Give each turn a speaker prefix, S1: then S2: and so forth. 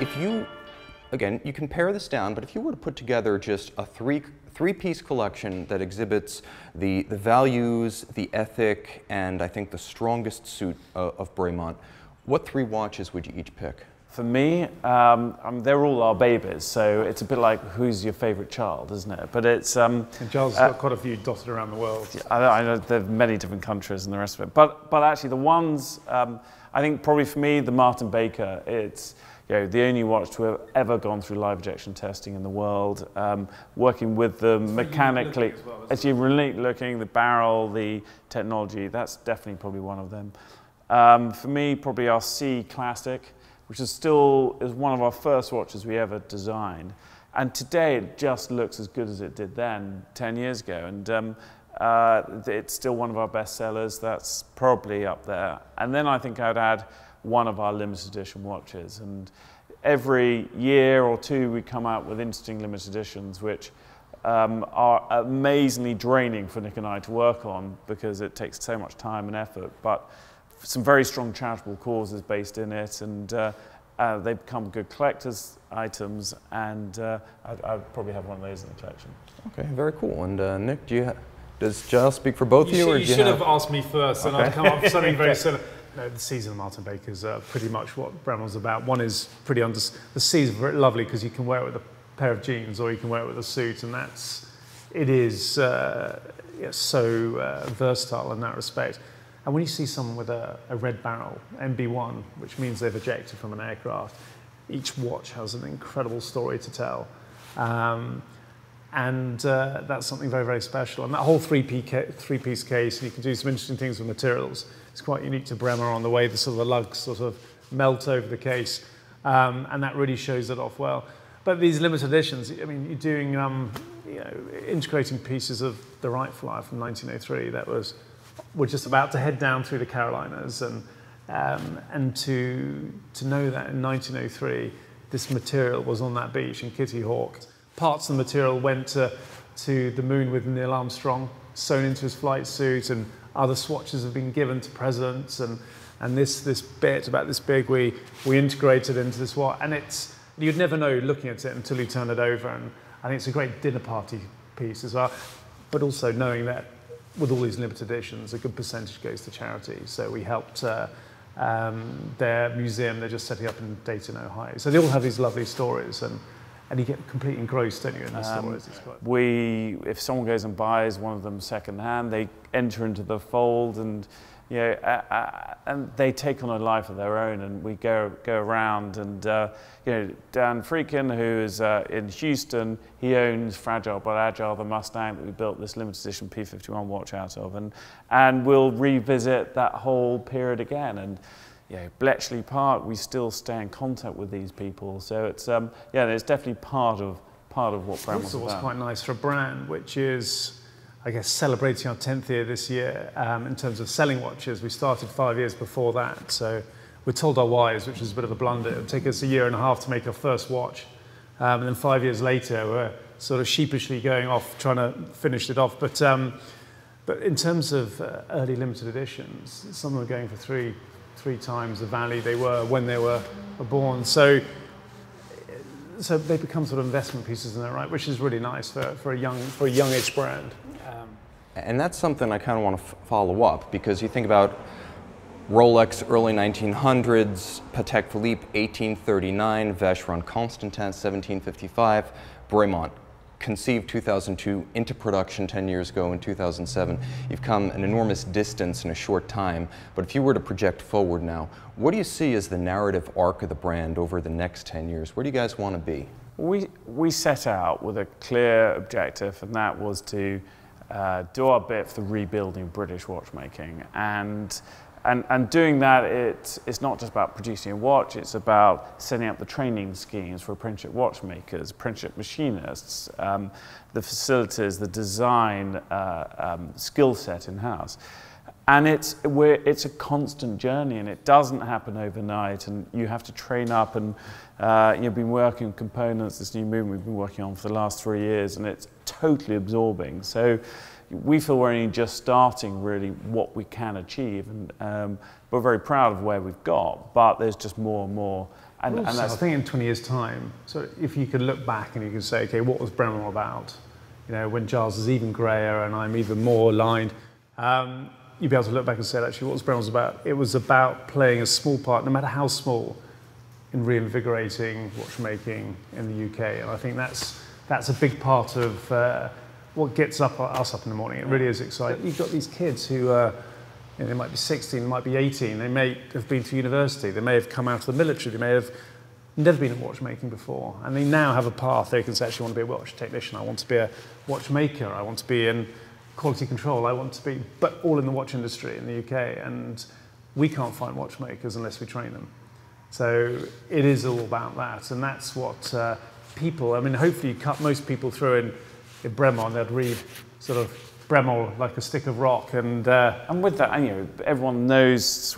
S1: If you, again, you can pare this down, but if you were to put together just a three-piece collection that exhibits the values, the ethic, and I think the strongest suit of Bremont, what three watches would you each pick?
S2: For me, they're all our babies, so it's a bit like who's your favourite child, isn't it? But it's
S3: and Giles has got quite a few dotted around the world.
S2: I know there are many different countries and the rest of it. But actually, the ones I think probably for me, the Martin Baker. It's the only watch to have ever gone through live ejection testing in the world. Working with them mechanically, it's really looking, the barrel, the technology. That's definitely probably one of them. For me, probably our C Classic, which is one of our first watches we ever designed. And today it just looks as good as it did then, 10 years ago. And it's still one of our best sellers. That's probably up there. And then I think I'd add one of our limited edition watches. And every year or two we come out with interesting limited editions, which are amazingly draining for Nick and I to work on because it takes so much time and effort. But some very strong charitable causes based in it, and they become good collector's items, and I'd probably have one of those in the collection.
S1: Okay, very cool. And Nick, does Giles speak for both of you?
S3: You should have asked me first, and I'd come up with something very similar. No, the C's and the Martin Bakers are pretty much what Bremont's about. One is pretty the C's are very lovely because you can wear it with a pair of jeans or you can wear it with a suit, and it is so versatile in that respect. And when you see someone with a red barrel, MB1, which means they've ejected from an aircraft, each watch has an incredible story to tell. And that's something very, very special. And that whole three-piece case, you can do some interesting things with materials. It's quite unique to Bremer on the way the sort of the lugs sort of melt over the case. And that really shows it off well. But these limited editions, I mean, you're doing, integrating pieces of the Wright Flyer from 1903 that we're just about to head down through the Carolinas, and to know that in 1903 this material was on that beach in Kitty Hawk. Parts of the material went to the moon with Neil Armstrong, sewn into his flight suit, and other swatches have been given to presidents, and this bit about this big we integrated into this watch, and you'd never know looking at it until you turn it over, and I think it's a great dinner party piece as well, but also knowing that with all these limited editions, a good percentage goes to charity. So we helped their museum, they're just setting up in Dayton, Ohio. So they all have these lovely stories, and you get completely engrossed, don't you, in the stories.
S2: If someone goes and buys one of them second-hand, they enter into the fold, and and they take on a life of their own, and we go around, and Dan Freakin, who is in Houston, he owns Fragile but Agile, the Mustang that we built this limited edition P51 watch out of, and we'll revisit that whole period again. And Bletchley Park, we still stay in contact with these people, so it's it's definitely part of what Bremont is about.
S3: What's quite nice for a brand, which is, I guess, celebrating our 10th year this year in terms of selling watches. We started 5 years before that, so we told our wives, which was a bit of a blunder, it would take us a year and a half to make our first watch, and then 5 years later we're sort of sheepishly going off trying to finish it off. But in terms of early limited editions, some are going for three times the value they were when they were born. So they become sort of investment pieces in their right, which is really nice for a young-ish brand.
S1: And that's something I kind of want to follow up, because you think about Rolex early 1900s, Patek Philippe 1839, Vacheron Constantin 1755, Bremont conceived 2002 into production 10 years ago in 2007. You've come an enormous distance in a short time, but if you were to project forward now, what do you see as the narrative arc of the brand over the next 10 years? Where do you guys want to be?
S2: We set out with a clear objective, and that was to do our bit for the rebuilding British watchmaking, and doing that, it's not just about producing a watch, it's about setting up the training schemes for apprenticeship watchmakers, apprenticeship machinists, the facilities, the design skill set in-house. And it's a constant journey, and it doesn't happen overnight, and you have to train up, and you've been working on components, this new movement we've been working on for the last 3 years, and it's totally absorbing. So we feel we're only just starting really what we can achieve, and we're very proud of where we've got, but there's just more and more. And
S3: also,
S2: that's,
S3: I think in 20 years' time, so if you could look back and you can say, okay, what was Bremont about? You know, when Giles is even greyer and I'm even more aligned, you'd be able to look back and say, actually, what was Bremont about? It was about playing a small part, no matter how small, in reinvigorating watchmaking in the UK. And I think that's a big part of what gets us up in the morning. It really is exciting. You've got these kids who you know, they might be 16, they might be 18, they may have been to university, they may have come out of the military, they may have never been in watchmaking before, and they now have a path. They can say, actually, I want to be a watch technician, I want to be a watchmaker, I want to be in quality control, I want to be, but all in the watch industry in the UK, and we can't find watchmakers unless we train them. So it is all about that, and that's what people, I mean, hopefully you cut most people through in Bremont, they'd read sort of Bremont like a stick of rock, and
S2: with that, you know, everyone knows